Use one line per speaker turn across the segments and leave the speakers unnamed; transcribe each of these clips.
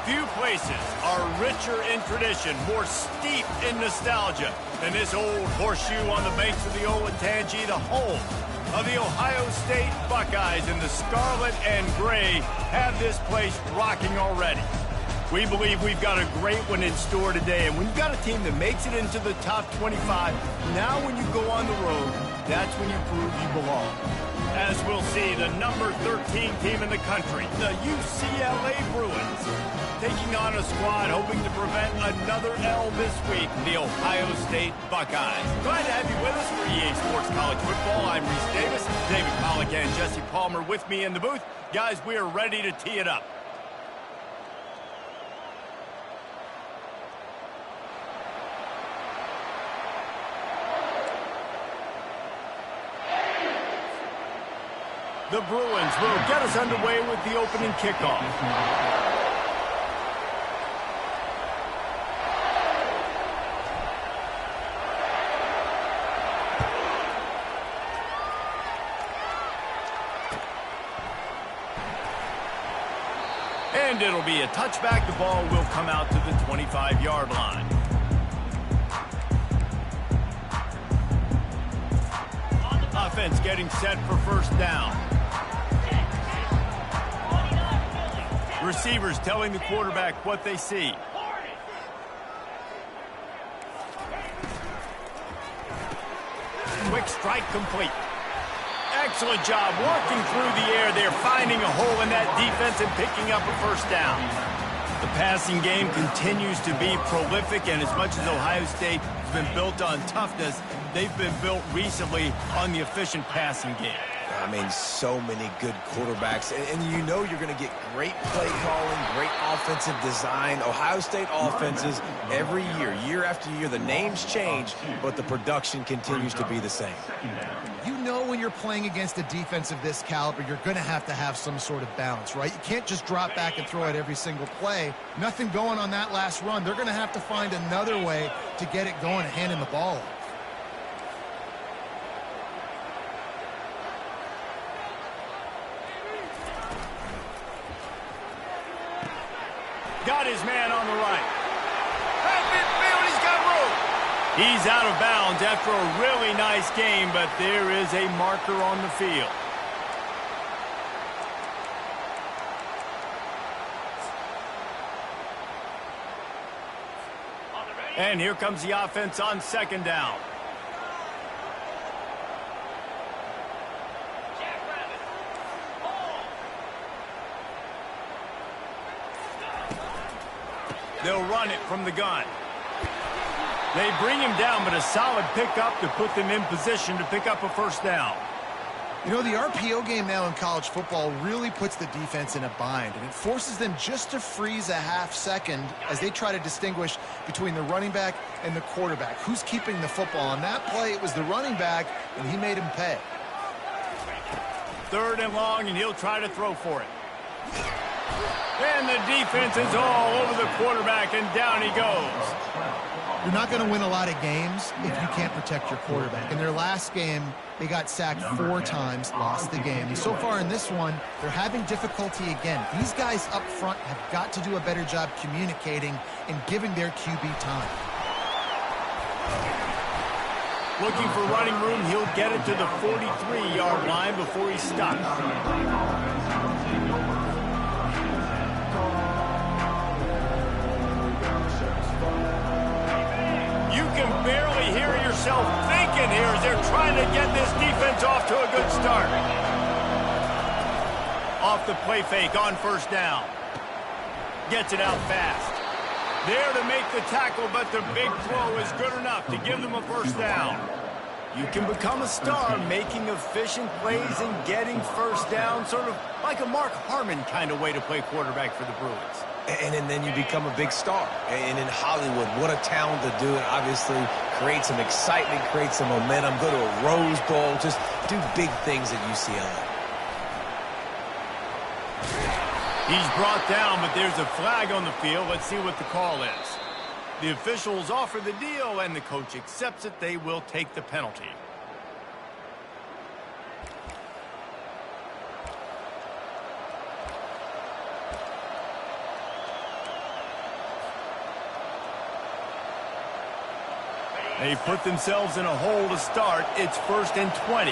Few places are richer in tradition, more steeped in nostalgia than this old horseshoe on the banks of the Olentangy, the home of the Ohio State Buckeyes. And the scarlet and gray have this place rocking already. We believe we've got a great one in store today. And when you've got a team that makes it into the top 25, now when you go on the road, that's when you prove you belong. As we'll see, the number 13 team in the country, the UCLA Bruins, taking on a squad hoping to prevent another L this week, the Ohio State Buckeyes. Glad to have you with us for EA Sports College Football. I'm Reese Davis, David Pollack and Jesse Palmer with me in the booth. Guys, we are ready to tee it up. The Bruins will get us underway with the opening kickoff. And it'll be a touchback. The ball will come out to the 25-yard line. Offense getting set for first down. Receivers telling the quarterback what they see. Quick strike complete. Excellent job working through the air there, finding a hole in that defense and picking up a first down. The passing game continues to be prolific, and as much as Ohio State has been built on toughness, they've been built recently on the efficient passing game.
I mean, so many good quarterbacks, and you know you're going to get great play calling, great offensive design. Ohio State offenses every year, year after year, the names change, but the production continues to be the same.
You know when you're playing against a defense of this caliber, you're going to have some sort of balance, right? You can't just drop back and throw it every single play. Nothing going on that last run. They're going to have to find another way to get it going and handing the ball off.
Got his man on the right. He's got room. He's out of bounds after a really nice game, but there is a marker on the field. And here comes the offense on second down. They'll run it from the gun. They bring him down, but a solid pickup to put them in position to pick up a first down.
You know, the RPO game now in college football really puts the defense in a bind, and it forces them just to freeze a half second as they try to distinguish between the running back and the quarterback. Who's keeping the football? On that play, it was the running back, and he made him pay.
Third and long, and he'll try to throw for it. And the defense is all over the quarterback, and down he goes.
You're not going to win a lot of games if you can't protect your quarterback. In their last game, they got sacked 4 times, lost the game. And so far in this one, they're having difficulty again. These guys up front have got to do a better job communicating and giving their QB time.
Looking for running room, he'll get it to the 43-yard line before he stops. Barely hear yourself thinking here as they're trying to get this defense off to a good start. Off the play fake on first down. Gets it out fast. There to make the tackle, but the big throw is good enough to give them a first down. You can become a star making efficient plays and getting first down, sort of like a Mark Harmon kind of way to play quarterback for the Bruins.
And then you become a big star. And in Hollywood, what a talent to do it. Obviously, create some excitement, create some momentum, go to a Rose Bowl, just do big things at UCLA.
He's brought down, but there's a flag on the field. Let's see what the call is. The officials offer the deal, and the coach accepts it. They will take the penalty. They put themselves in a hole to start. It's 1st and 20.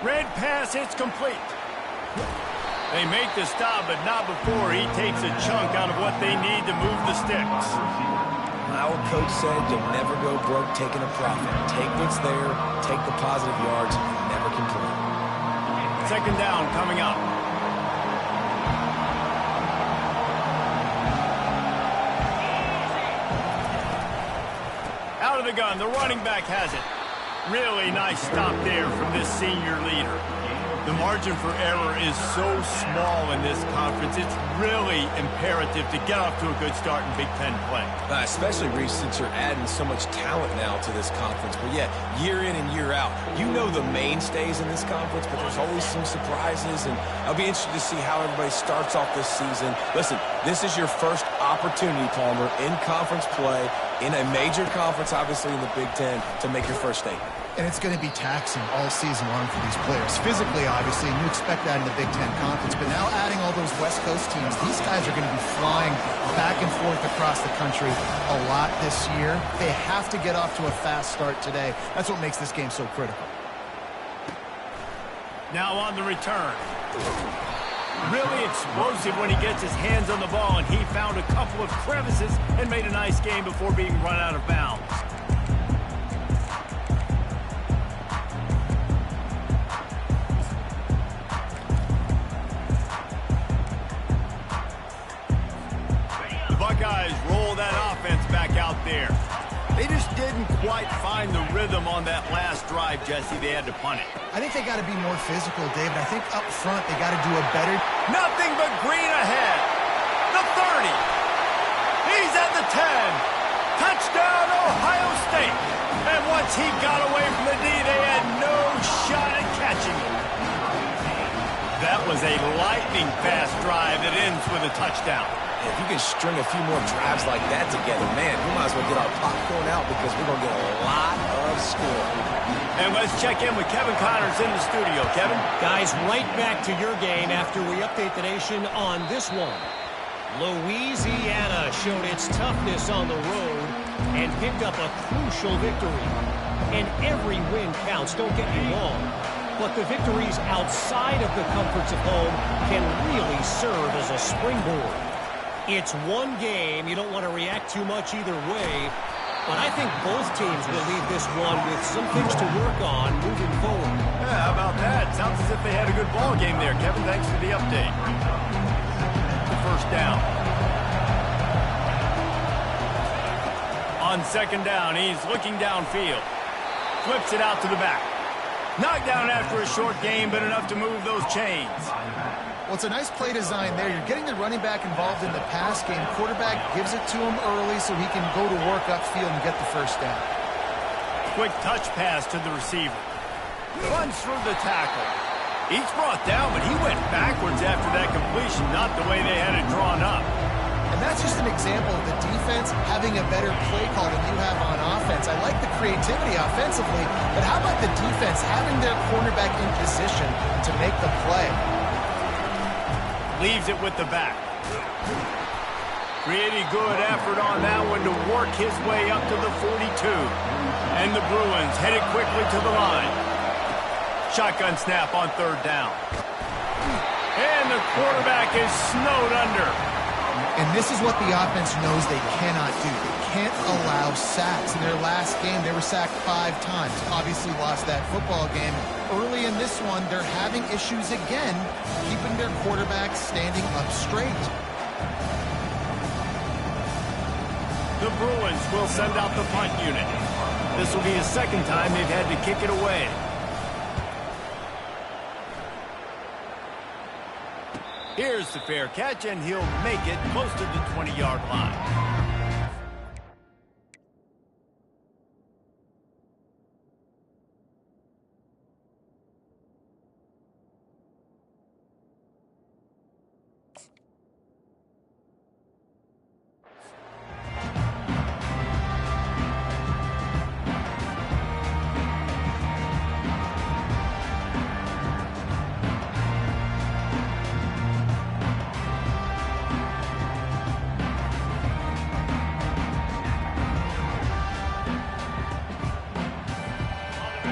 Red pass, it's complete. They make the stop, but not before he takes a chunk out of what they need to move the sticks.
Our coach said you'll never go broke taking a profit. Take what's there, take the positive yards, and never complain.
2nd down coming up. Out of the gun, the running back has it. Really nice stop there from this senior leader. The margin for error is so small in this conference, it's really imperative to get off to a good start in Big Ten play.
Especially, Reese, since you're adding so much talent now to this conference. But yeah, year in and year out, you know the mainstays in this conference, but there's always some surprises, and I'll be interested to see how everybody starts off this season. Listen, this is your first opportunity, Palmer, in conference play, in a major conference, obviously in the Big Ten, to make your first statement.
And it's going to be taxing all season long for these players. Physically, obviously, and you expect that in the Big Ten Conference. But now adding all those West Coast teams, these guys are going to be flying back and forth across the country a lot this year. They have to get off to a fast start today. That's what makes this game so critical.
Now on the return. Really explosive when he gets his hands on the ball, and he found a couple of crevices and made a nice game before being run out of bounds. Buckeyes roll that offense back out there. They just didn't quite find the rhythm on that last drive, Jesse. They had to punt it.
I think they got to be more physical, David. I think up front they got to do a better...
Nothing but green ahead. The 30. He's at the 10. Touchdown, Ohio State. And once he got away from the D, they had no shot at catching him. That was a lightning-fast drive that ends with a touchdown.
If you can string a few more drives like that together, man, we might as well get our popcorn out because we're going to get a lot of scoring.
And let's check in with Kevin Connors in the studio. Kevin?
Guys, right back to your game after we update the nation on this one. Louisiana showed its toughness on the road and picked up a crucial victory. And every win counts, don't get me wrong. But the victories outside of the comforts of home can really serve as a springboard. It's one game. You don't want to react too much either way. But I think both teams will leave this one with some things to work on moving forward.
Yeah, how about that? Sounds as if they had a good ball game there. Kevin, thanks for the update. First down. On 2nd down, he's looking downfield. Flips it out to the back. Knocked down after a short game, but enough to move those chains.
Well, it's a nice play design there. You're getting the running back involved in the pass game. Quarterback gives it to him early so he can go to work upfield and get the first down.
Quick touch pass to the receiver. Runs through the tackle. He's brought down, but he went backwards after that completion, not the way they had it drawn up.
And that's just an example of the defense having a better play call than you have on offense. I like the creativity offensively, but how about the defense having their cornerback in position to make the play?
Leaves it with the back. Pretty good effort on that one to work his way up to the 42. And the Bruins headed quickly to the line. Shotgun snap on 3rd down. And the quarterback is snowed under.
And this is what the offense knows they cannot do. They can't allow sacks. In their last game, they were sacked 5 times. Obviously lost that football game. Early in this one, they're having issues again, keeping their quarterback standing up straight.
The Bruins will send out the punt unit. This will be the 2nd time they've had to kick it away. Here's the fair catch, and he'll make it close to the 20-yard line.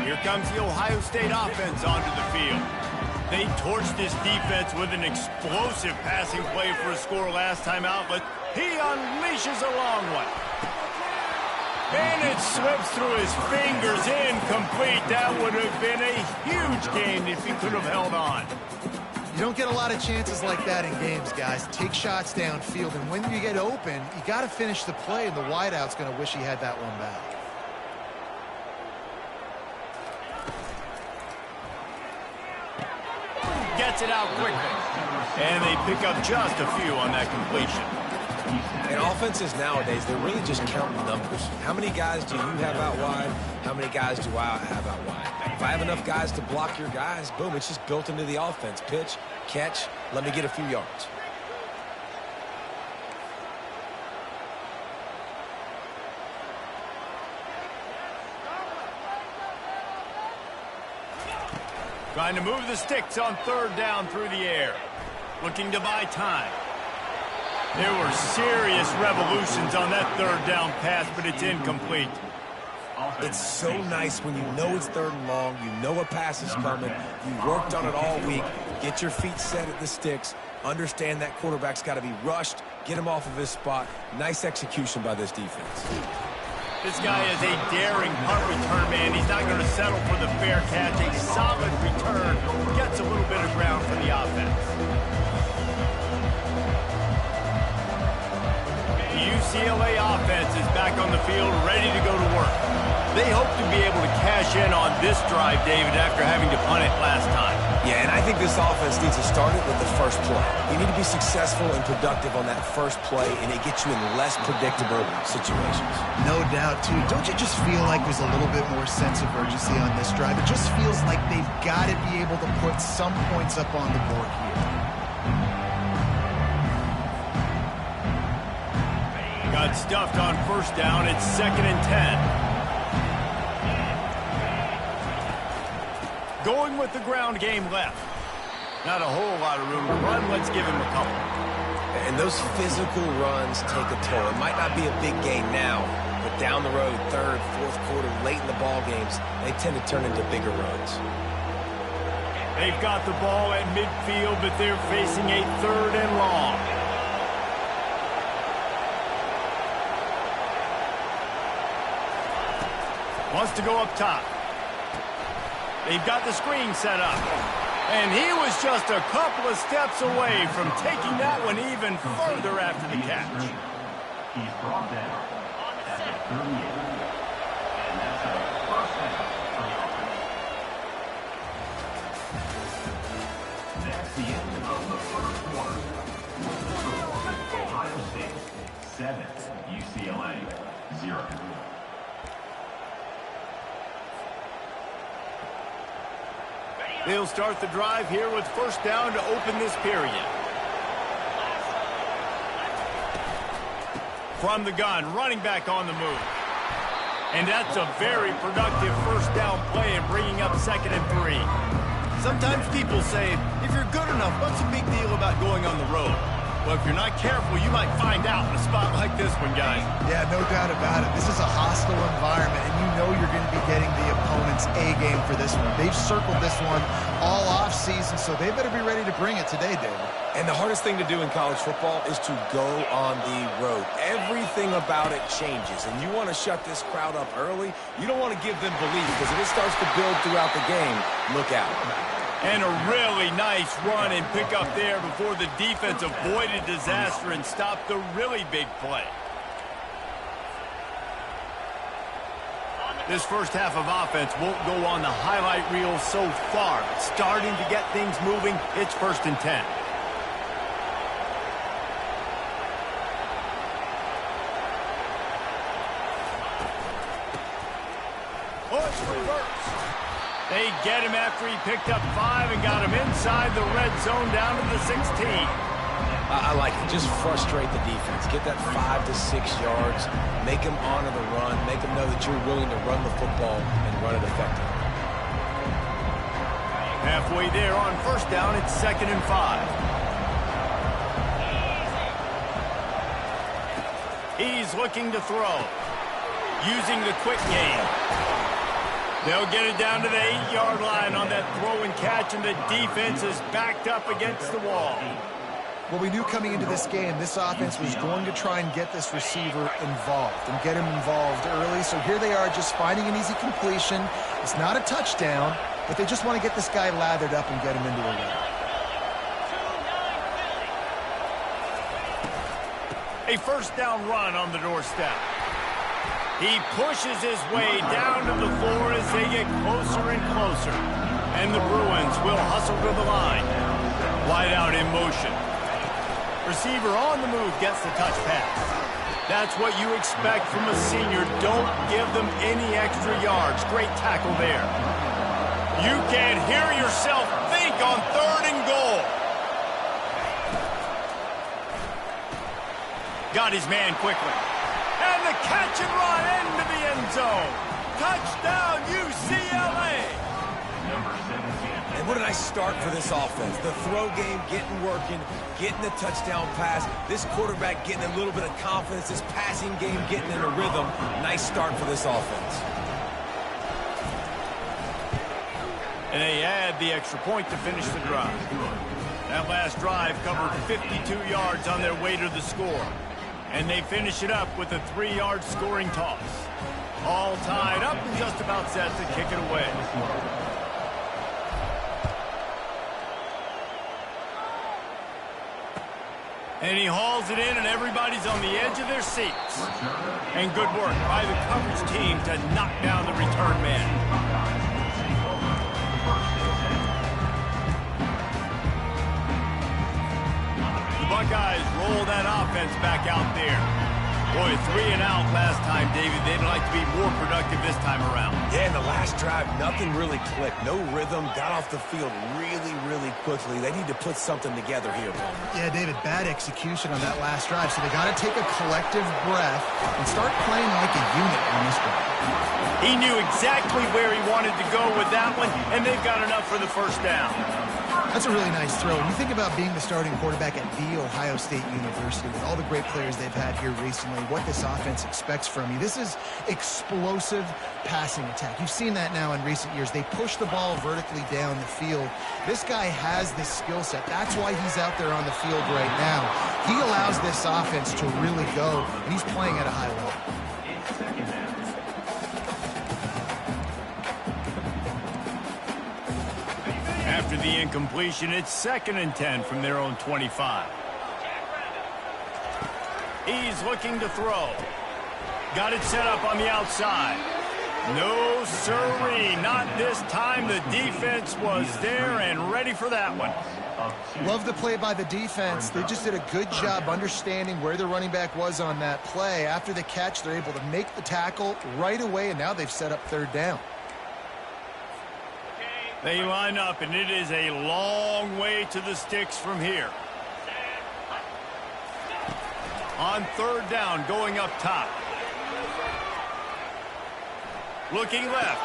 Here comes the Ohio State offense onto the field. They torched this defense with an explosive passing play for a score last time out, but he unleashes a long one. And it slips through his fingers, incomplete. That would have been a huge gain if he could have held on.
You don't get a lot of chances like that in games, guys. Take shots downfield, and when you get open, you got to finish the play, and the wideout's going to wish he had that one back.
Gets it out quickly. And they pick up just a few on that completion.
And offenses nowadays, they're really just counting numbers. How many guys do you have out wide? How many guys do I have out wide? If I have enough guys to block your guys, boom, it's just built into the offense. Pitch, catch, let me get a few yards.
Trying to move the sticks on third down through the air. Looking to buy time. There were serious revolutions on that third down pass, but it's incomplete.
It's so nice when you know it's third and long, you know a pass is coming, you worked on it all week, get your feet set at the sticks, understand that quarterback's got to be rushed, get him off of his spot. Nice execution by this defense.
This guy is a daring punt return man. He's not going to settle for the fair catch. A solid return. Gets a little bit of ground for the offense. The UCLA offense is back on the field, ready to go to work. They hope to be able to cash in on this drive, David, after having to punt it last time.
Yeah, and I think this offense needs to start it with the first play. You need to be successful and productive on that first play, and it gets you in less predictable situations.
No doubt, too. Don't you just feel like there's a little bit more sense of urgency on this drive? It just feels like they've got to be able to put some points up on the board here.
Got stuffed on first down. It's 2nd and 10. Going with the ground game left. Not a whole lot of room to run. Let's give him a couple.
And those physical runs take a toll. It might not be a big gain now, but down the road, third, fourth quarter, late in the ball games, they tend to turn into bigger runs.
They've got the ball at midfield, but they're facing a 3rd and long. Wants to go up top. They've got the screen set up. And he was just a couple of steps away from taking that one even further after the catch.
He's brought down at the 38. And that's a first down for the offense. That's the end of the first quarter. Ohio State 7, UCLA 0.
They'll start the drive here with first down to open this period. From the gun, running back on the move. And that's a very productive first down play and bringing up 2nd and 3. Sometimes people say, if you're good enough, what's the big deal about going on the road? Well, if you're not careful, you might find out in a spot like this one, guys.
Yeah, no doubt about it. This is a hostile environment, and you know you're going to be getting the opponent's A game for this one. They've circled this one all offseason, so they better be ready to bring it today, David.
And the hardest thing to do in college football is to go on the road. Everything about it changes, and you want to shut this crowd up early. You don't want to give them belief, because if it starts to build throughout the game, look out.
And a really nice run and pick up there before the defense avoided disaster and stopped the really big play. This first half of offense won't go on the highlight reel so far. But starting to get things moving, it's 1st and 10. Push reverse. They get him after he picked up 5 and got him inside the red zone down to the 16.
I like it. Just frustrate the defense. Get that 5 to 6 yards. Make them honor the run. Make them know that you're willing to run the football and run it effectively.
Halfway there on first down, it's 2nd and 5. He's looking to throw. Using the quick game. They'll get it down to the 8-yard line on that throw and catch, and the defense is backed up against the wall.
Well, we knew coming into this game, this offense was going to try and get this receiver involved and get him involved early. So here they are just finding an easy completion. It's not a touchdown, but they just want to get this guy lathered up and get him into a rhythm.
A first down run on the doorstep. He pushes his way down to the floor as they get closer and closer. And the Bruins will hustle to the line. Wide out in motion. Receiver on the move gets the touch pass. That's what you expect from a senior. Don't give them any extra yards. Great tackle there. You can hear yourself think on 3rd and goal. Got his man quickly. And the catch and run into the end zone. Touchdown, UCLA.
And what a nice start for this offense. The throw game getting working, getting the touchdown pass. This quarterback getting a little bit of confidence. This passing game getting in a rhythm. Nice start for this offense.
And they add the extra point to finish the drive. That last drive covered 52 yards on their way to the score. And they finish it up with a 3-yard scoring toss. All tied up and just about set to kick it away. And he hauls it in, and everybody's on the edge of their seats. And good work by the coverage team to knock down the return man. The Buckeyes roll that offense back out there. Boy, 3 and out last time, David. They'd like to be more productive this time around.
Yeah, in the last drive, nothing really clicked. No rhythm. Got off the field really quickly. They need to put something together here.
Yeah, David, bad execution on that last drive. So they got to take a collective breath and start playing like a unit on this drive.
He knew exactly where he wanted to go with that one, and they've got enough for the first down.
That's a really nice throw. When you think about being the starting quarterback at The Ohio State University with all the great players they've had here recently, what this offense expects from you, this is explosive passing attack. You've seen that now in recent years. They push the ball vertically down the field. This guy has this skill set. That's why he's out there on the field right now. He allows this offense to really go, and he's playing at a high level.
After the incompletion, it's 2nd and 10 from their own 25. He's looking to throw. Got it set up on the outside. No sirree, not this time. The defense was there and ready for that one.
Love the play by the defense. They just did a good job understanding where the running back was on that play. After the catch, they're able to make the tackle right away, and now they've set up 3rd down.
They line up, and it is a long way to the sticks from here. On 3rd down, going up top. Looking left.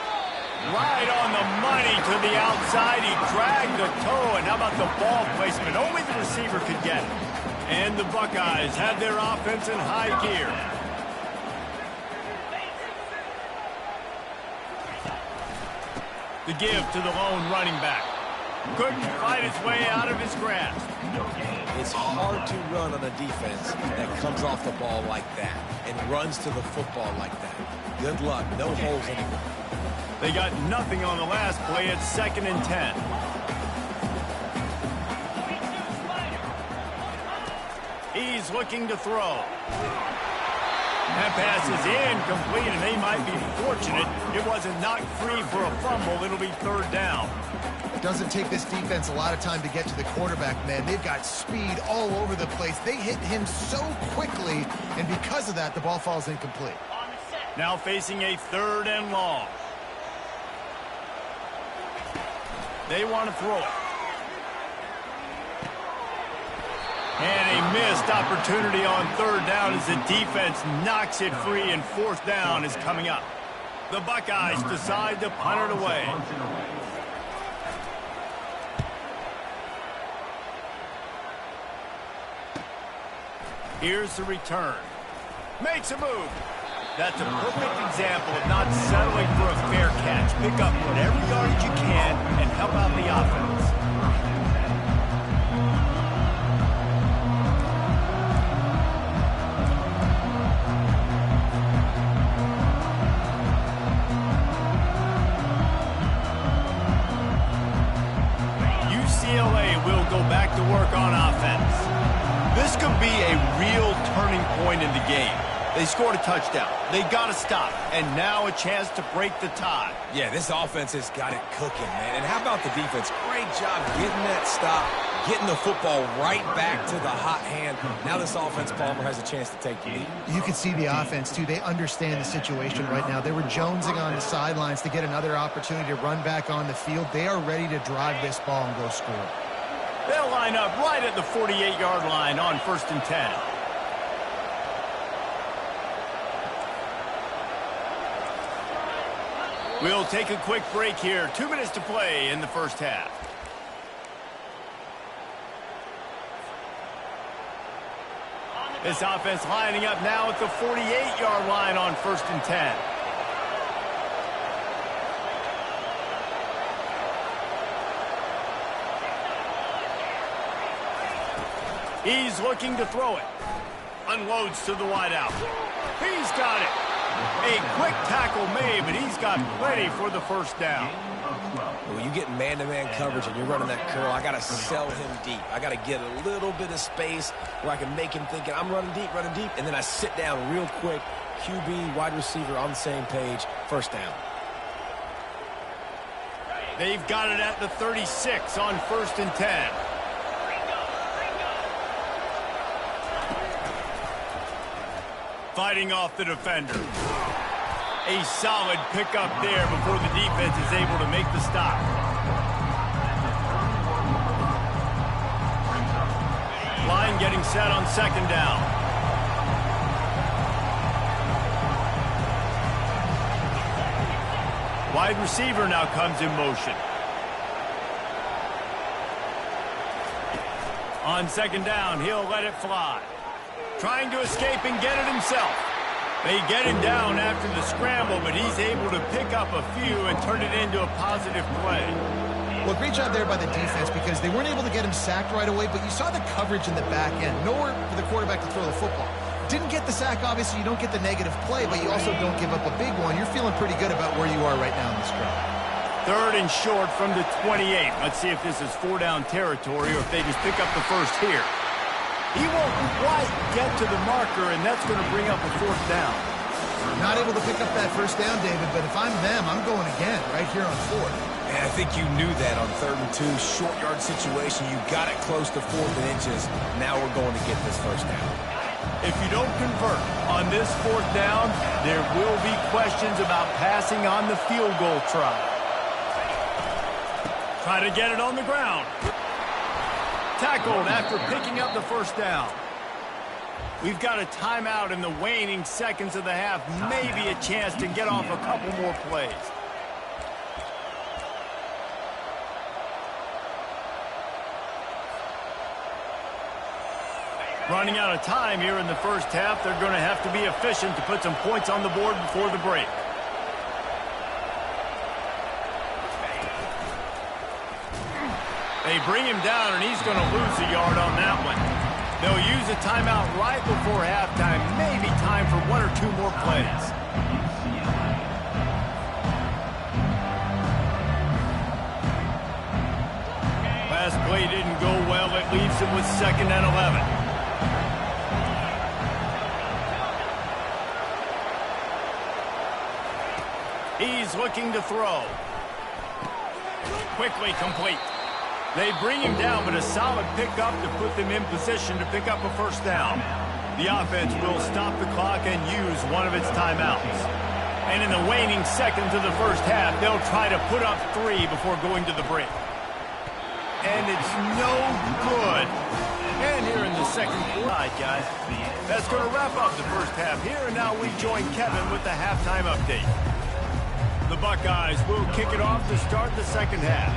Right on the money to the outside. He dragged the toe, and how about the ball placement? Only the receiver could get it. And the Buckeyes have their offense in high gear. The give to the lone running back. Couldn't fight his way out of his grasp.
It's hard to run on a defense that comes off the ball like that and runs to the football like that. Good luck. No holes anywhere.
They got nothing on the last play. It's 2nd and 10. He's looking to throw. That pass is incomplete, and they might be fortunate it wasn't knocked free for a fumble. It'll be 3rd down.
It doesn't take this defense a lot of time to get to the quarterback, man. They've got speed all over the place. They hit him so quickly, and because of that, the ball falls incomplete.
Now facing a 3rd and long. They want to throw it. And a missed opportunity on 3rd down as the defense knocks it free, and 4th down is coming up. The Buckeyes decide to punt it away. Here's the return. Makes a move. That's a perfect example of not settling for a fair catch. Pick up whatever yardage you can and help out the offense. UCLA will go back to work on offense. This could be a real turning point in the game. They scored a touchdown. They got to stop. And now a chance to break the tie.
Yeah, this offense has got it cooking, man. And how about the defense? Great job getting that stop, getting the football right back to the hot hand. Now this offense, Palmer, has a chance to take the lead.
You can see the offense, too. They understand the situation right now. They were jonesing on the sidelines to get another opportunity to run back on the field. They are ready to drive this ball and go score.
They'll line up right at the 48-yard line on 1st and 10. We'll take a quick break here. 2 minutes to play in the first half. This offense lining up now at the 48-yard line on 1st and 10. He's looking to throw it. Unloads to the wideout. He's got it. A quick tackle made, but he's got plenty for the first down.
When you get man-to-man coverage and you're running that curl, I got to sell him deep. I got to get a little bit of space where I can make him thinking I'm running deep, and then I sit down real quick. QB, wide receiver on the same page, first down.
They've got it at the 36 on 1st and 10. Fighting off the defender. A solid pickup there before the defense is able to make the stop. Line getting set on 2nd down. Wide receiver now comes in motion. On 2nd down, he'll let it fly. Trying to escape and get it himself. They get him down after the scramble, but he's able to pick up a few and turn it into a positive play.
Well, great job there by the defense because they weren't able to get him sacked right away, but you saw the coverage in the back end. Nowhere for the quarterback to throw the football. Didn't get the sack, obviously. You don't get the negative play, but you also don't give up a big one. You're feeling pretty good about where you are right now in this drive.
3rd and short from the 28. Let's see if this is 4-down territory or if they just pick up the first here. He won't quite get to the marker, and that's going to bring up a 4th down.
Not able to pick up that first down, David, but if I'm them, I'm going again right here on 4th.
And I think you knew that on 3rd and 2, short yard situation. You got it close to 4th and inches. Now we're going to get this first down.
If you don't convert on this 4th down, there will be questions about passing on the field goal try. Try to get it on the ground. Tackled after picking up the first down. We've got a timeout in the waning seconds of the half. Maybe a chance to get off a couple more plays. Running out of time here in the first half. They're going to have to be efficient to put some points on the board before the break. They bring him down, and he's going to lose a yard on that one. They'll use a timeout right before halftime. Maybe time for 1 or 2 more plays. Last play didn't go well. It leaves him with 2nd and 11. He's looking to throw. Quickly complete. They bring him down, but a solid pickup to put them in position to pick up a first down. The offense will stop the clock and use one of its timeouts. And in the waning seconds of the first half, they'll try to put up 3 before going to the break. And it's no good. And here in the second quarter, guys, that's going to wrap up the first half here. And now we join Kevin with the halftime update. The Buckeyes will kick it off to start the second half.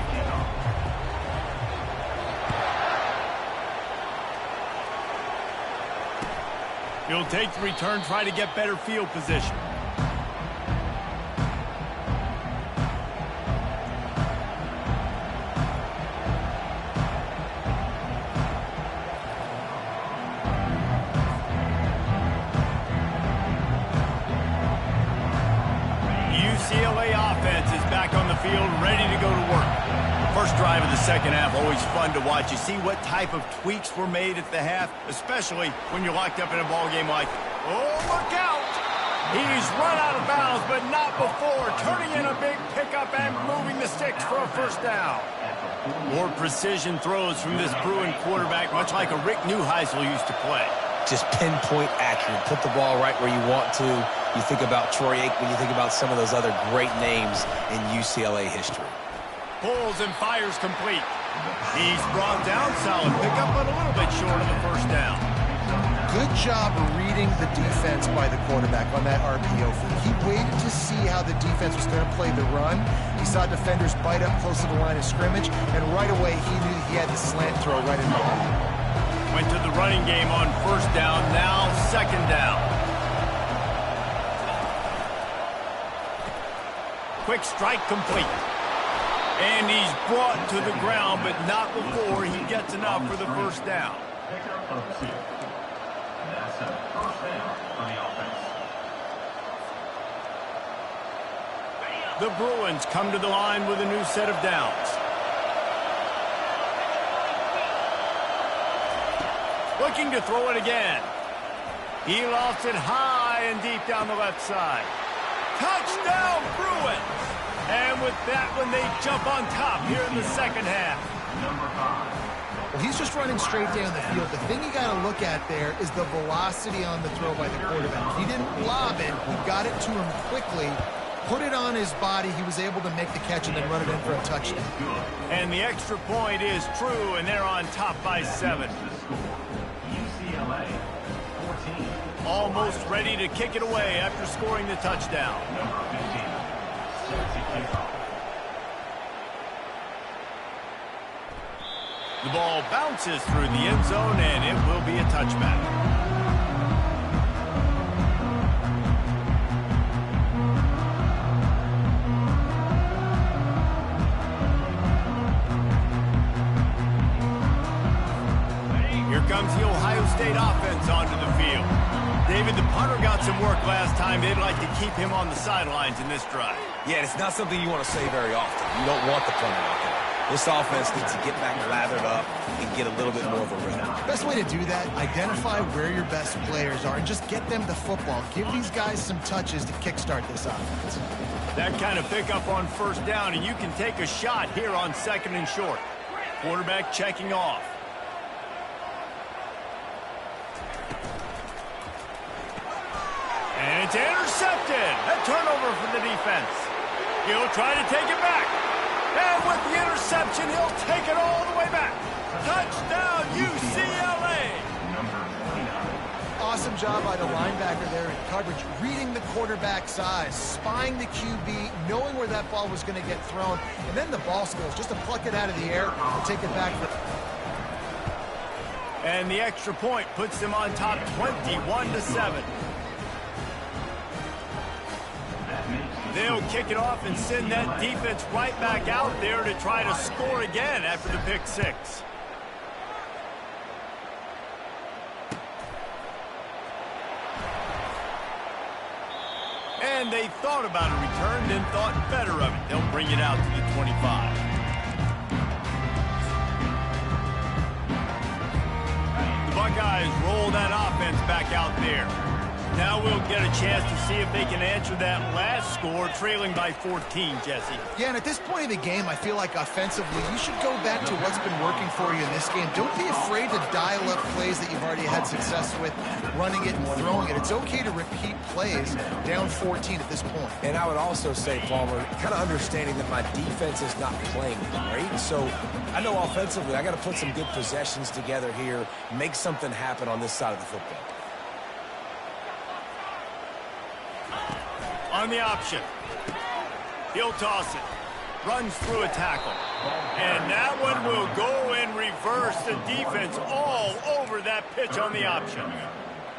He'll take the return, try to get better field position. the field, ready to go to work. First drive of the second half, always fun to watch. You see what type of tweaks were made at the half, especially when you're locked up in a ball game like, oh, look out! He's run out of bounds, but not before, turning in a big pickup and moving the sticks for a first down. More precision throws from this Bruin quarterback, much like a Rick Neuheisel used to play.
Just pinpoint accurate. Put the ball right where you want to. You think about Troy Aikman, you think about some of those other great names in UCLA history.
Pulls and fires complete. He's brought down, solid pickup, but a little bit short of the first down.
Good job reading the defense by the quarterback on that RPO feed. He waited to see how the defense was going to play the run. He saw defenders bite up close to the line of scrimmage, and right away he knew he had the slant throw right in the hole.
Went to the running game on first down, now second down. Quick strike complete. And he's brought to the ground, but not before he gets enough for the first down.
That's a first down for the offense.
The Bruins come to the line with a new set of downs. Looking to throw it again. He lofts it high and deep down the left side. Touchdown, Bruins! And with that one, they jump on top here in the second half.
Number 5.
Well, he's just running straight down the field. The thing you got to look at there is the velocity on the throw by the quarterback. He didn't lob it. He got it to him quickly, put it on his body. He was able to make the catch and then run it in for a touchdown.
And the extra point is true, and they're on top by 7.
UCLA 14.
Almost ready to kick it away after scoring the touchdown.
Number 15. Starts the kickoff.
The ball bounces through the end zone, and it will be a touchback. Here comes the Ohio State offense onto the field. David, the punter got some work last time. They'd like to keep him on the sidelines in this drive.
Yeah, it's not something you want to say very often. You don't want the punter out there. This offense needs to get back lathered up and get a little bit more of a rhythm.
Best way to do that, identify where your best players are and just get them the football. Give these guys some touches to kickstart this offense.
That kind of pickup on first down, and you can take a shot here on second and short. Quarterback checking off. And it's intercepted. A turnover for the defense. He'll try to take it back. And with the interception, he'll take it all the way back. Touchdown, UCLA.
Number 29.
Awesome job by the linebacker there in coverage, reading the quarterback's eyes, spying the QB, knowing where that ball was going to get thrown, and then the ball skills, just to pluck it out of the air and take it back.
And the extra point puts them on top 21-7. They'll kick it off and send that defense right back out there to try to score again after the pick six. And they thought about a return, then thought better of it. They'll bring it out to the 25. The Buckeyes roll that offense back out there. Now we'll get a chance to see if they can answer that last score, trailing by 14, Jesse.
Yeah, and at this point of the game, I feel like offensively, you should go back to what's been working for you in this game. Don't be afraid to dial up plays that you've already had success with, running it and throwing it. It's okay to repeat plays down 14 at this point.
And I would also say, Palmer, kind of understanding that my defense is not playing great. So I know offensively, I got to put some good possessions together here, make something happen on this side of the football.
On the option. He'll toss it. Runs through a tackle. And that one will go in reverse. The defense all over that pitch on the option.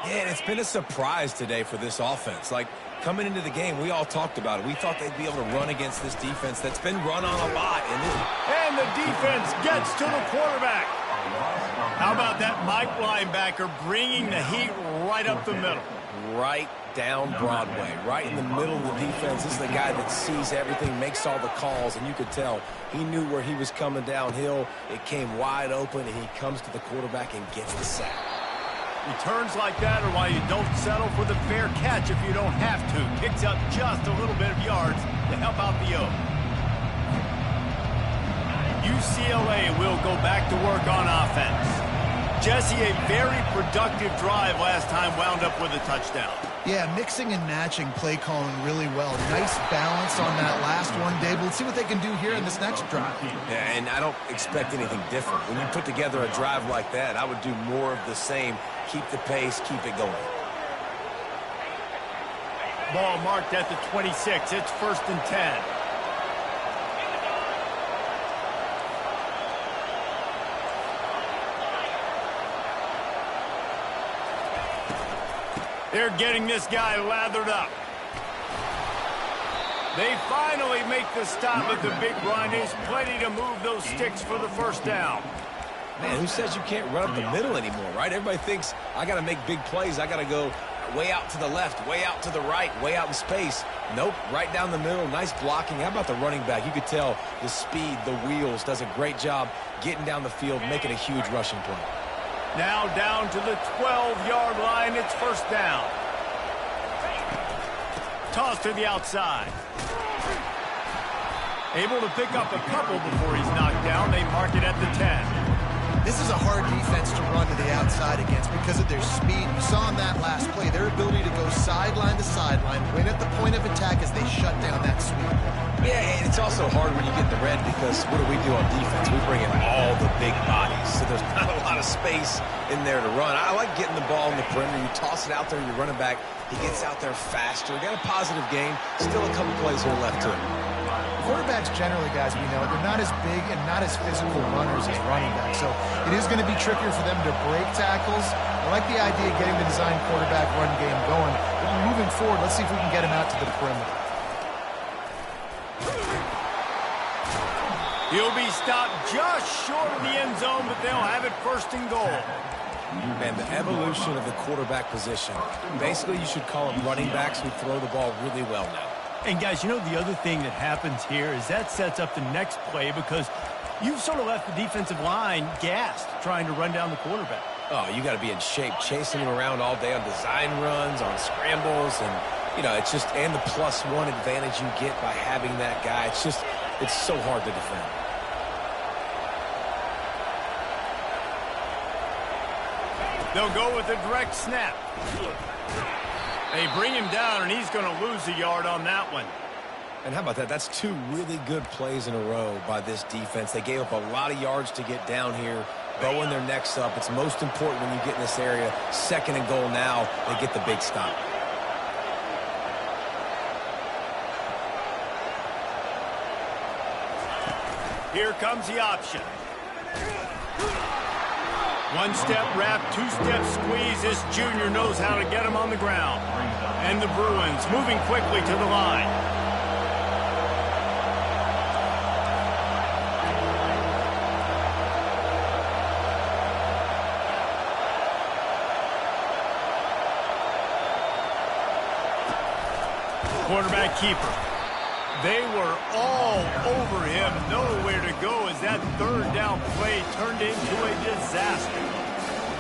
Yeah, and it's been a surprise today for this offense. Like, coming into the game, we all talked about it. We thought they'd be able to run against this defense that's been run on a lot.
And the defense gets to the quarterback. How about that Mike linebacker bringing the heat right up the middle?
Right down Broadway, right in the middle of the defense. This is the guy that sees everything, makes all the calls, and you could tell he knew where he was coming downhill. It came wide open, and he comes to the quarterback and gets the sack.
Returns like that are why you don't settle for the fair catch if you don't have to. Kicks up just a little bit of yards to help out the O. UCLA will go back to work on offense. Jesse, a very productive drive last time wound up with a touchdown.
Yeah, mixing and matching play calling really well. Nice balance on that last one, Dave. Let's see what they can do here in this next drive.
Yeah, and I don't expect anything different. When you put together a drive like that, I would do more of the same. Keep the pace, keep it going.
Ball marked at the 26. It's 1st and 10. They're getting this guy lathered up. They finally make the stop at the big run. There's plenty to move those sticks for the first down.
Man, who says you can't run up the middle anymore, right? Everybody thinks I got to make big plays. I got to go way out to the left, way out to the right, way out in space. Nope, right down the middle. Nice blocking. How about the running back? You could tell the speed, the wheels, does a great job getting down the field, making a huge rushing play.
Now down to the 12-yard line. It's 1st down. Toss to the outside. Able to pick up a couple before he's knocked down. They mark it at the 10.
This is a hard defense to run to the outside against because of their speed. You saw in that last play their ability to go sideline to sideline, win at the point of attack as they shut down that sweep.
Yeah, and it's also hard when you get the red because what do we do on defense? We bring in all the big bodies, so there's not a lot of space in there to run. I like getting the ball in the perimeter. You toss it out there, you're running back. He gets out there faster. Got a positive game. Still a couple plays here left to him.
Quarterbacks generally, guys, we know, they're not as big and not as physical runners as running backs, so it is going to be trickier for them to break tackles. I like the idea of getting the design quarterback run game going. But moving forward, let's see if we can get him out to the perimeter.
He'll be stopped just short of the end zone, but they'll have it 1st and goal.
Man, the evolution of the quarterback position. Basically, you should call them running backs who throw the ball really well now.
And, guys, you know the other thing that happens here is that sets up the next play because you've sort of left the defensive line gassed trying to run down the quarterback.
Oh, you got to be in shape, chasing him around all day on design runs, on scrambles, and, you know, it's just, and the +1 advantage you get by having that guy. It's just, it's so hard to defend.
They'll go with a direct snap. They bring him down, and he's going to lose a yard on that one.
And how about that? That's 2 really good plays in a row by this defense. They gave up a lot of yards to get down here, bowing their necks up. It's most important when you get in this area. 2nd and goal now. They get the big stop.
Here comes the option. 1-step wrap, 2-step squeeze. This junior knows how to get him on the ground. And the Bruins moving quickly to the line. Quarterback keeper. They were all over him, nowhere to go as that 3rd down play turned into a disaster.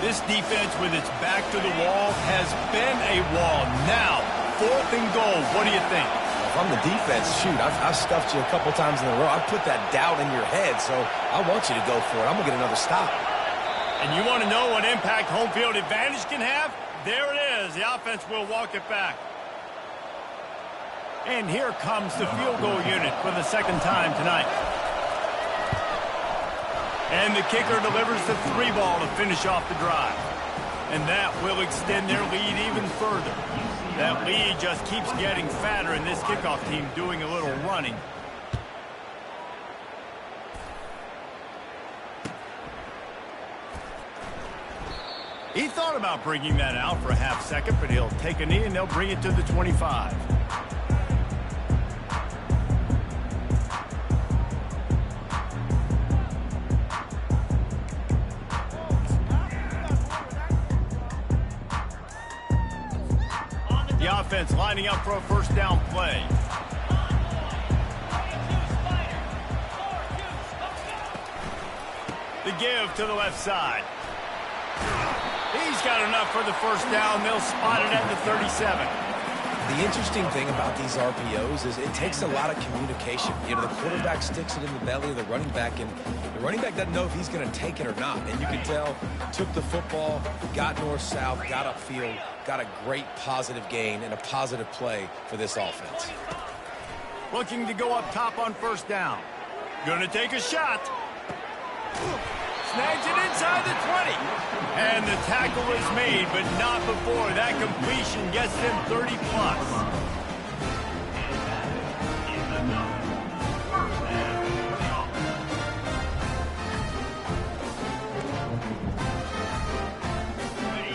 This defense with its back to the wall has been a wall. Now, 4th and goal, what do you think?
If I'm the defense, shoot, I've stuffed you a couple times in a row. I've put that doubt in your head, so I want you to go for it. I'm going to get another stop.
And you want to know what impact home field advantage can have? There it is. The offense will walk it back. And here comes the field goal unit for the 2nd time tonight. And the kicker delivers the 3-ball to finish off the drive. And that will extend their lead even further. That lead just keeps getting fatter, and this kickoff team doing a little running. He thought about bringing that out for a half second, but he'll take a knee and they'll bring it to the 25. offense lining up for a first down play. The give to the left side. He's got enough for the first down. They'll spot it at the 37.
The interesting thing about these RPOs is it takes a lot of communication. You know, the quarterback sticks it in the belly of the running back, and the running back doesn't know if he's going to take it or not. And you can tell, took the football, got north-south, got upfield, got a great positive gain and a positive play for this offense.
Looking to go up top on first down. Gonna take a shot. Snags it inside the 20. And the tackle is made, but not before. That completion gets them 30-plus.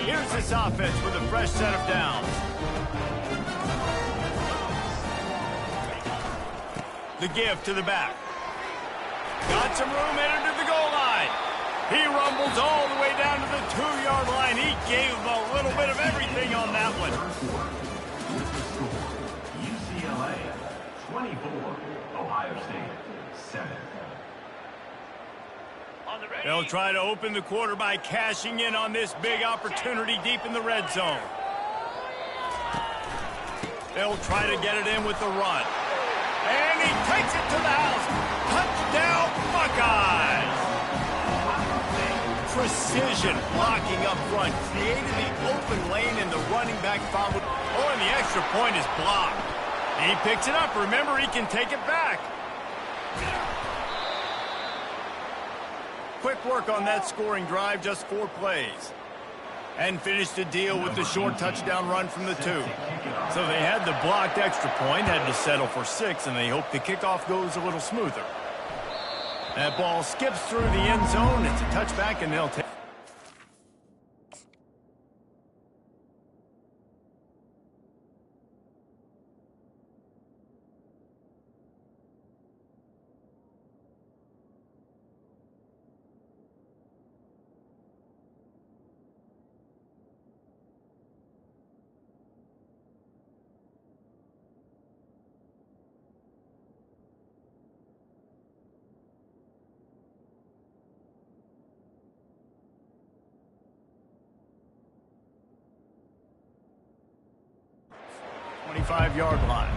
Here's this offense with a fresh set of downs. The give to the back. Got some room headed to the goal line. He rumbles all the way down to the 2-yard line. He gave him a little bit of everything on that one.
UCLA 24, Ohio State 7.
They'll try to open the quarter by cashing in on this big opportunity deep in the red zone. They'll try to get it in with the run. And he takes it to the house. Touchdown, Buckeyes! Precision blocking up front. Created the open lane and the running back followed. Oh, and the extra point is blocked. He picks it up. Remember, he can take it back. Quick work on that scoring drive, just 4 plays. And finished the deal with the short touchdown run from the 2. So they had the blocked extra point, had to settle for 6, and they hope the kickoff goes a little smoother. That ball skips through the end zone. It's a touchback, and they'll take. The 25-yard line.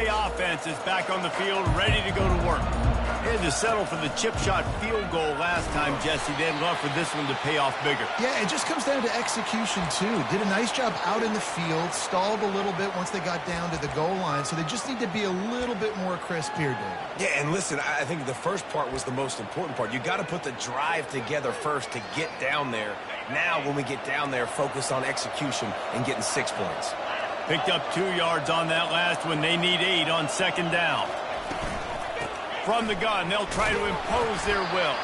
Offense is back on the field, ready to go to work. They had to settle for the chip shot field goal last time, Jesse. They had love for this one to pay off bigger.
Yeah, it just comes down to execution, too. Did a nice job out in the field, stalled a little bit once they got down to the goal line, so they just need to be a little bit more crisp here, Dave.
Yeah, and listen, I think the first part was the most important part. You got to put the drive together first to get down there. Now, when we get down there, focus on execution and getting 6 points.
Picked up 2 yards on that last one. They need 8 on second down. From the gun, they'll try to impose their will.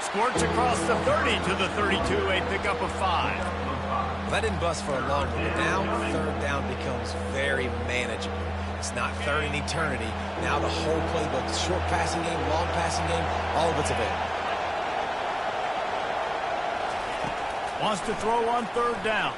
Squirts across the 30 to the 32. A pickup of 5.
That didn't bust for a long one, but now third down becomes very manageable. It's not third in eternity. Now the whole playbook, short passing game, long passing game, all of it's available.
Wants to throw on third down.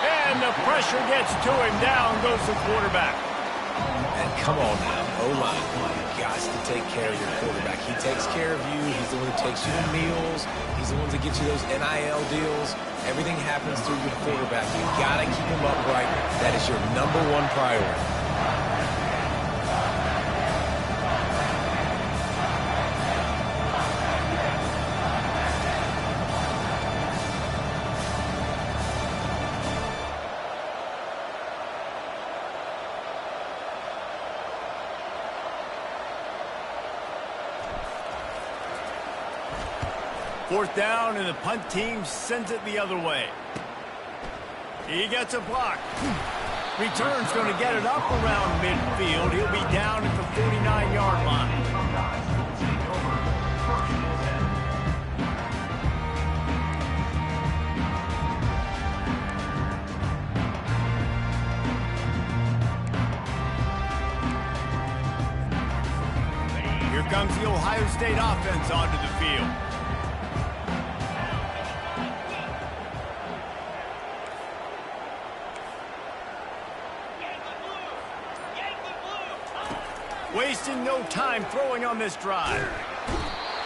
And the pressure gets to him. Down goes the quarterback.
And come on now, O-line, you got to take care of your quarterback. He takes care of you. He's the one who takes you to meals. He's the one that gets you those NIL deals. Everything happens through your quarterback. You got to keep him upright. That is your #1 priority.
Fourth down, and the punt team sends it the other way. He gets a block. Return's going to get it up around midfield. He'll be down at the 49-yard line. Here comes the Ohio State offense onto the field. Wasting no time throwing on this drive.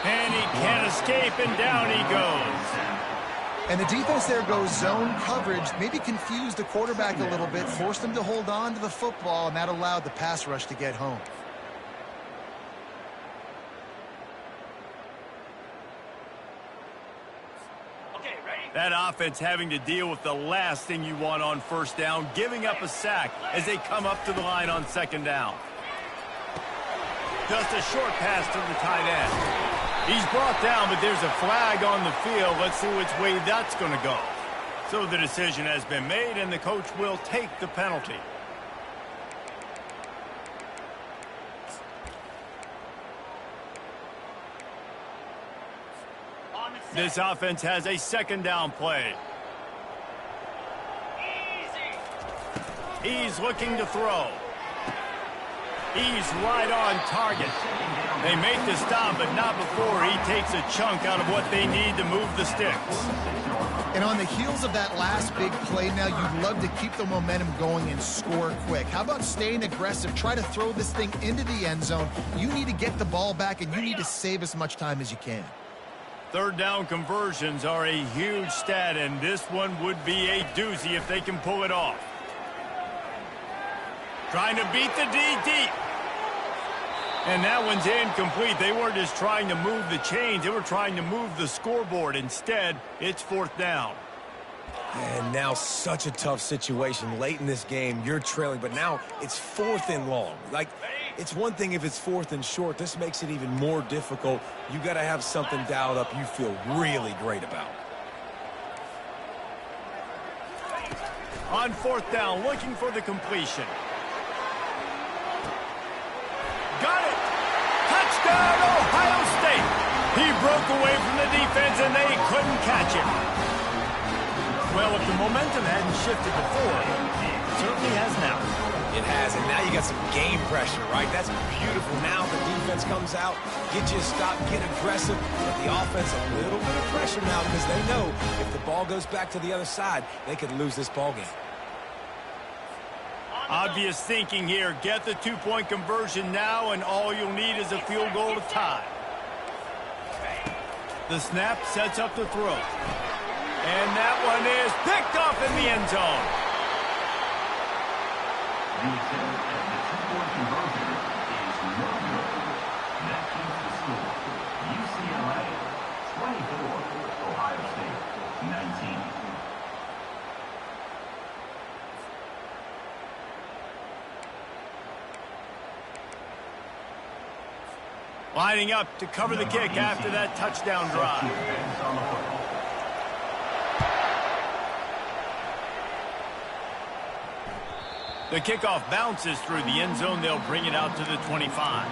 And he can't escape, and down he goes.
And the defense there goes zone coverage, maybe confused the quarterback a little bit, forced him to hold on to the football, and that allowed the pass rush to get home.
That offense having to deal with the last thing you want on first down, giving up a sack as they come up to the line on second down. Just a short pass to the tight end. He's brought down, but there's a flag on the field. Let's see which way that's going to go. So the decision has been made, and the coach will take the penalty. This offense has a second down play. He's looking to throw. He's right on target. They make the stop, but not before he takes a chunk out of what they need to move the sticks.
And on the heels of that last big play now, you'd love to keep the momentum going and score quick. How about staying aggressive? Try to throw this thing into the end zone. You need to get the ball back, and you need to save as much time as you can.
Third down conversions are a huge stat, and this one would be a doozy if they can pull it off. Trying to beat the D deep. And that one's incomplete. They weren't just trying to move the chains. They were trying to move the scoreboard. Instead, it's fourth down.
And now such a tough situation. Late in this game, you're trailing, but now it's fourth and long. Like, it's one thing if it's fourth and short. This makes it even more difficult. You got to have something dialed up you feel really great about.
On fourth down, looking for the completion. Got it! Touchdown, Ohio State! He broke away from the defense, and they couldn't catch him. Well, if the momentum hadn't shifted before, it certainly has now.
It has, and now you got some game pressure, right? That's beautiful. Now the defense comes out, get you a stop, get aggressive, but the offense a little bit of pressure now because they know if the ball goes back to the other side, they could lose this ball game.
Obvious thinking here. Get the two-point conversion now, and all you'll need is a field goal to tie. The snap sets up the throw. And that one is picked off in the end zone.
The attempt at the two-point conversion is no good. That keeps the score. UCLA 24, Ohio State 19.
Lining up to cover the kick after that touchdown drive. The kickoff bounces through the end zone. They'll bring it out to the 25.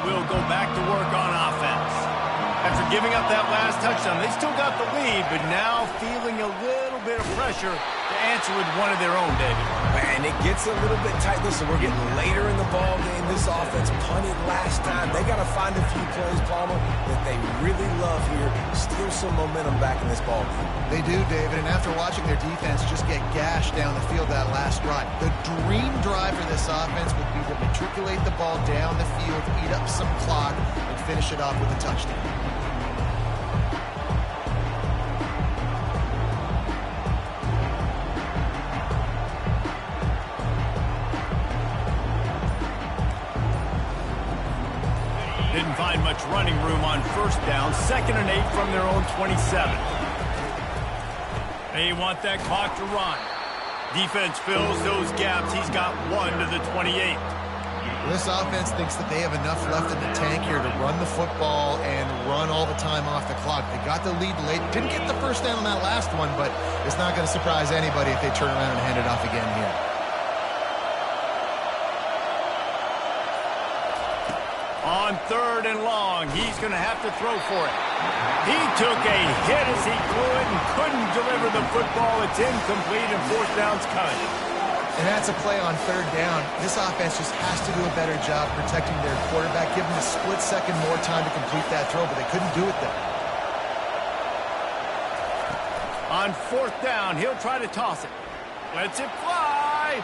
will go back to work on offense. After giving up that last touchdown, they still got the lead, but now feeling a little bit of pressure to answer with one of their own, David.
And it gets a little bit tight. Listen, we're getting later in the ball game. This offense punted last time. They got to find a few plays, Palmer, that they really love here. Steal some momentum back in this ball game.
They do, David, and after watching their defense just get gashed down the field that last drive, the dream drive for this offense would be to matriculate the ball down the field, eat up some clock, and finish it off with a touchdown.
Didn't find much running room on first down. 2nd and 8 from their own 27. They want that clock to run. Defense fills those gaps. He's got 1 to the 28.
This offense thinks that they have enough left in the tank here to run the football and run all the time off the clock. They got the lead late. Didn't get the first down on that last one, but it's not going to surprise anybody if they turn around and hand it off again here.
On 3rd and long, he's going to have to throw for it. He took a hit as he threw it and couldn't deliver the football. It's incomplete and 4th down's coming.
And that's a play on 3rd down. This offense just has to do a better job protecting their quarterback, give him a split second more time to complete that throw, but they couldn't do it there.
On 4th down, he'll try to toss it. Lets it fly.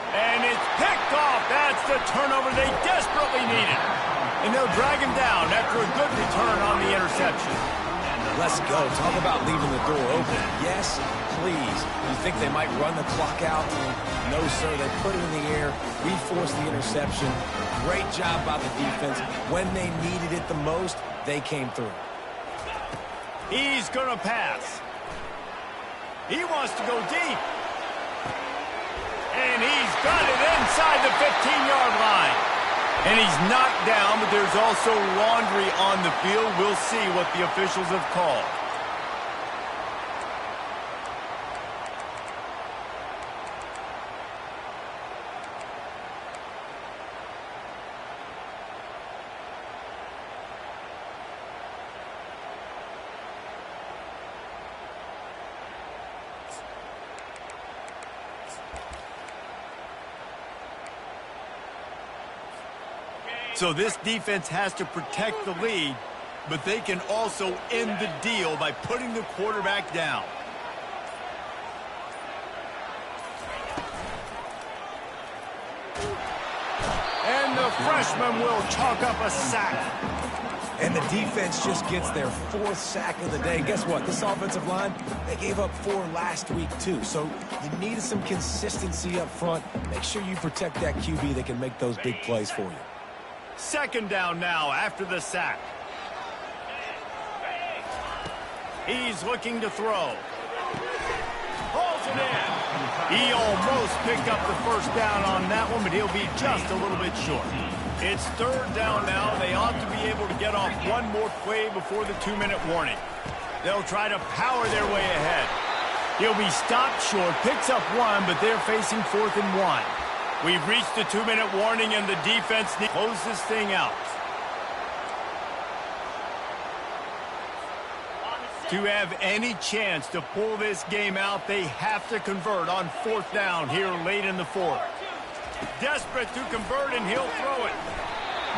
And it's picked off. That's the turnover they desperately needed. And they'll drag him down after a good return on the interception.
Let's go. Talk about leaving the door open. Yes, please. You think they might run the clock out? No, sir. They put it in the air. We forced the interception. Great job by the defense. When they needed it the most, they came through.
He's going to pass. He wants to go deep. And he's got it inside the 15-yard line. And he's knocked down, but there's also laundry on the field. We'll see what the officials have called. So this defense has to protect the lead, but they can also end the deal by putting the quarterback down. And the freshman will chalk up a sack.
And the defense just gets their 4th sack of the day. Guess what? This offensive line, they gave up 4 last week too. So you need some consistency up front. Make sure you protect that QB that can make those big plays for you.
2nd down now after the sack. He's looking to throw. Pulls it in. He almost picked up the first down on that one, but he'll be just a little bit short. It's 3rd down now. They ought to be able to get off one more play before the 2-minute warning. They'll try to power their way ahead. He'll be stopped short, picks up 1, but they're facing 4th and 1. We've reached the 2-minute warning, and the defense needs to close this thing out. To have any chance to pull this game out, they have to convert on 4th down here late in the 4th. Desperate to convert, and he'll throw it.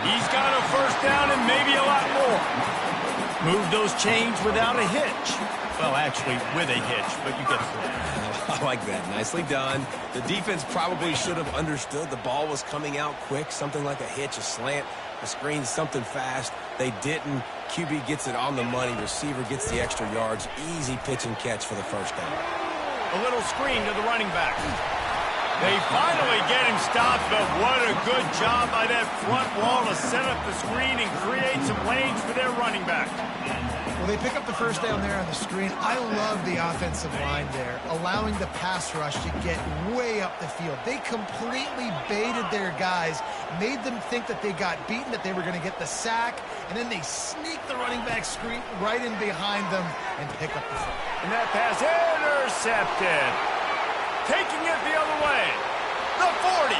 He's got a 1st down and maybe a lot more. Move those chains without a hitch. Well, actually, with a hitch, but you get the point.
I like that. Nicely done. The defense probably should have understood the ball was coming out quick, something like a hitch, a slant, a screen, something fast. They didn't. QB gets it on the money. Receiver gets the extra yards. Easy pitch and catch for the 1st down.
A little screen to the running back. They finally get him stopped, but what a good job by that front wall to set up the screen and create some lanes for their running back.
Well, they pick up the 1st down there on the screen. I love the offensive line there, allowing the pass rush to get way up the field. They completely baited their guys, made them think that they got beaten, that they were going to get the sack, and then they sneak the running back screen right in behind them and pick up the foot.
And that pass intercepted. Taking it the other way. The 40.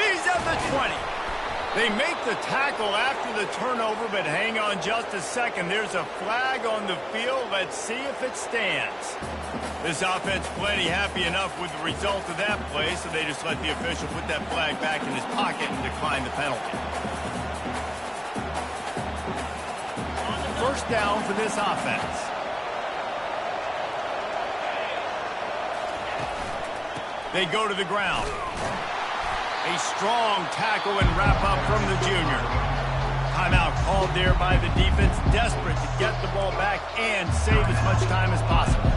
He's at the 20. They make the tackle after the turnover, but hang on just a second. There's a flag on the field. Let's see if it stands. This offense plenty happy enough with the result of that play, so they just let the official put that flag back in his pocket and decline the penalty. First down for this offense. They go to the ground. A strong tackle and wrap-up from the junior. Timeout called there by the defense, desperate to get the ball back and save as much time as possible.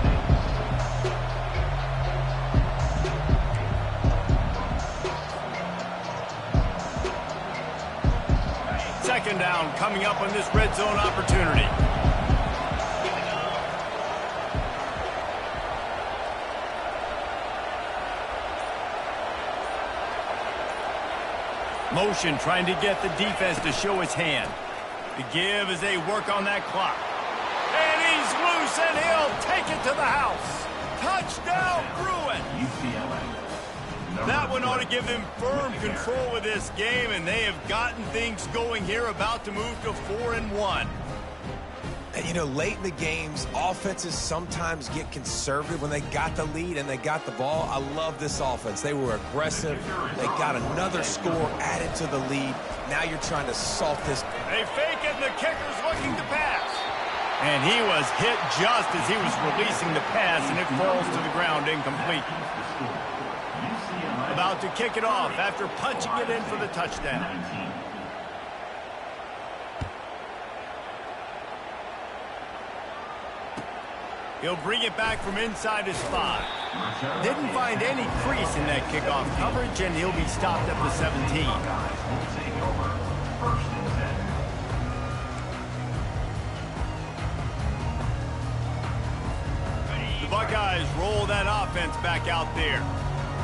Second down coming up on this red zone opportunity. Motion trying to get the defense to show his hand. The give as they work on that clock. And he's loose, and he'll take it to the house. Touchdown, Bruins! That one ought to give them firm control of this game, and they have gotten things going here, about to move to 4-1.
And, you know, late in the games, offenses sometimes get conservative when they got the lead and they got the ball. I love this offense. They were aggressive. They got another score added to the lead. Now you're trying to salt this.
They fake it, and the kicker's looking to pass. And he was hit just as he was releasing the pass, and it falls to the ground incomplete. About to kick it off after punching it in for the touchdown. He'll bring it back from inside his 5. Didn't find any crease in that kickoff coverage, and he'll be stopped at the 17. The Buckeyes roll that offense back out there.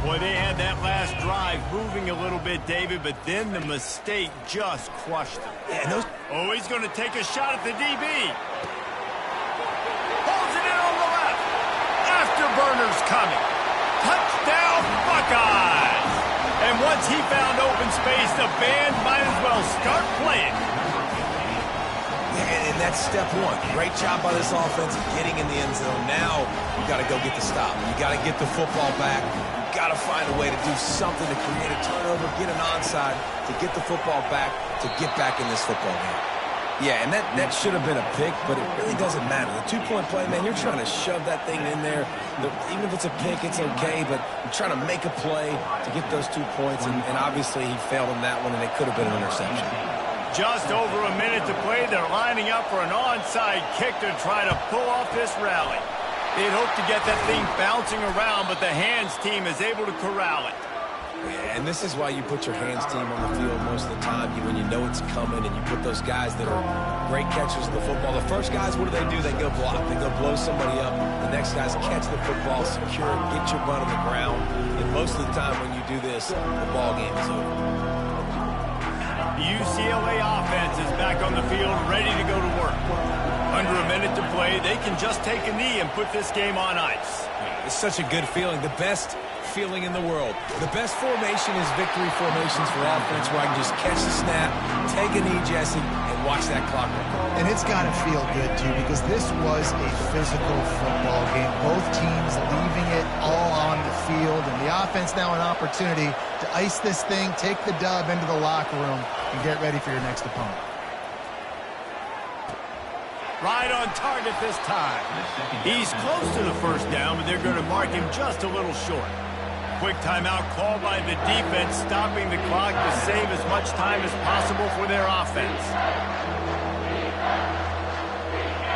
Boy, they had that last drive moving a little bit, David, but then the mistake just crushed them.
Yeah,
oh, he's going to take a shot at the DB. Holds it in on the left. Afterburner's coming. Touchdown, Buckeyes! And once he found open space, the band might as well start playing.
And that's step one. Great job by this offense getting in the end zone. Now you got to go get the stop. You got to get the football back. You got to find a way to do something to create a turnover, get an onside, to get the football back, to get back in this football game. Yeah, and that should have been a pick, but it really doesn't matter. The two-point play, man, you're trying to shove that thing in there. Even if it's a pick, it's okay, but you're trying to make a play to get those 2 points, and obviously he failed on that one, and it could have been an interception.
Just over a minute to play. They're lining up for an onside kick to try to pull off this rally. They'd hope to get that thing bouncing around, but the hands team is able to corral it.
Yeah, and this is why you put your hands team on the field most of the time. When you know it's coming, and you put those guys that are great catchers of the football. The first guys, what do? They go block. They go blow somebody up. The next guys catch the football, secure it, get your butt on the ground. And most of the time when you do this, the ball game is over.
The UCLA offense is back on the field, ready to go to work. Under a minute to play, they can just take a knee and put this game on ice.
It's such a good feeling. The best feeling in the world. The best formation is victory formations for offense, where I can just catch the snap, take a knee, Jesse, and watch that clock run.
And it's got to feel good, too, because this was a physical football game. Both teams leaving it all on the field, and the offense now an opportunity to ice this thing, take the dub into the locker room, and get ready for your next opponent.
Right on target this time. He's close to the first down, but they're going to mark him just a little short. Quick timeout called by the defense, stopping the clock to save as much time as possible for their offense.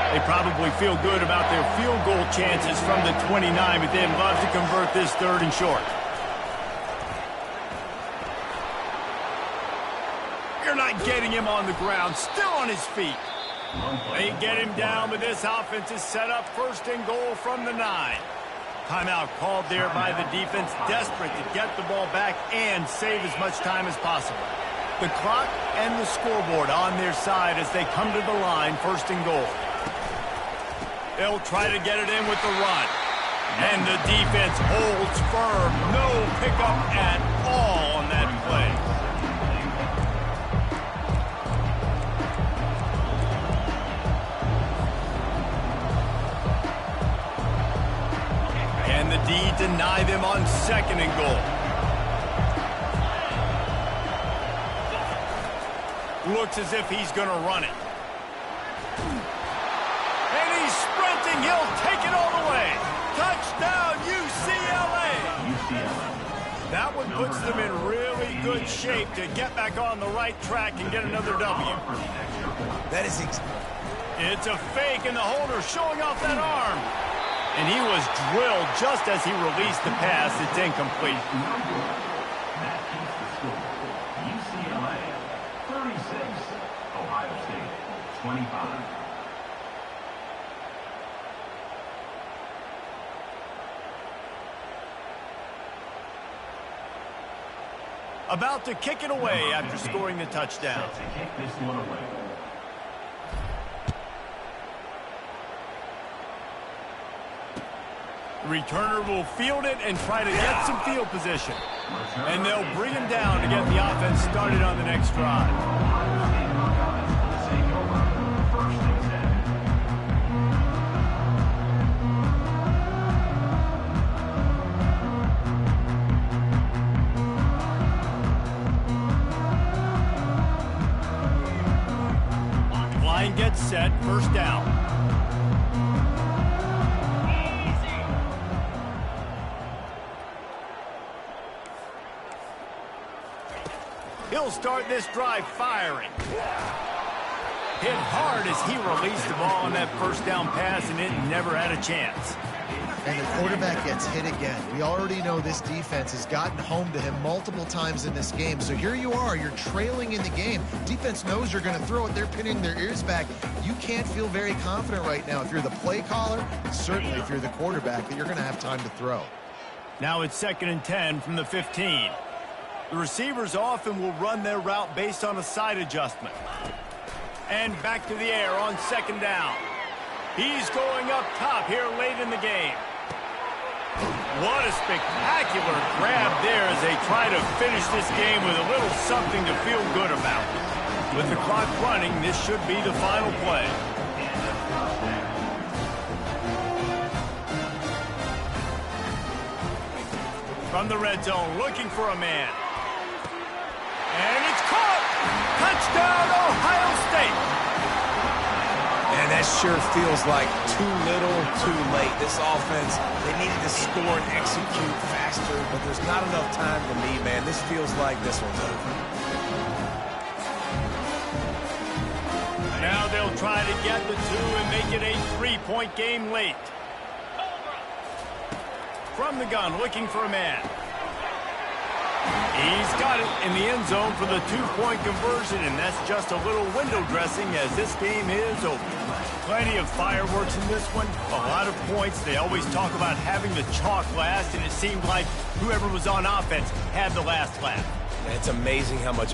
They probably feel good about their field goal chances from the 29, but they'd love to convert this third and short. You're not getting him on the ground, still on his feet. They get him down, but this offense is set up first and goal from the 9. Timeout called there by the defense, desperate to get the ball back and save as much time as possible. The clock and the scoreboard on their side as they come to the line, first and goal. They'll try to get it in with the run. And the defense holds firm. No pickup at all on that play. And the D deny them on 2nd and goal. Looks as if he's going to run it. And he's sprinting. He'll take it all the way. Touchdown, UCLA. That one puts them in really good shape to get back on the right track and get another W.
That is
It's a fake, and the holder showing off that arm. And he was drilled just as he released the pass. It's incomplete.
That keeps the score. UCLA 36, Ohio State 25.
About to kick it away after scoring the touchdown.
Set to kick this one away.
The returner will field it and try to get some field position. And they'll bring him down to get the offense started on the next drive. Line gets set, 1st down. He'll start this drive firing. Hit hard as he released the ball on that 1st down pass, and it never had a chance.
And the quarterback gets hit again. We already know this defense has gotten home to him multiple times in this game. So here you are, you're trailing in the game. Defense knows you're going to throw it. They're pinning their ears back. You can't feel very confident right now if you're the play caller, certainly if you're the quarterback, that you're going to have time to throw.
Now it's 2nd and 10 from the 15. The receivers often will run their route based on a side adjustment. And back to the air on 2nd down. He's going up top here late in the game. What a spectacular grab there as they try to finish this game with a little something to feel good about. With the clock running, this should be the final play. From the red zone, looking for a man. And it's caught! Touchdown, Ohio State!
And that sure feels like too little, too late. This offense, they needed to score and execute faster, but there's not enough time to me, man. This feels like this one's over.
Now they'll try to get the 2 and make it a 3-point game late. From the gun, looking for a man. He's got it in the end zone for the 2-point conversion, and that's just a little window dressing as this game is over. Plenty of fireworks in this one, a lot of points. They always talk about having the chalk last, and it seemed like whoever was on offense had the last laugh.
It's amazing how much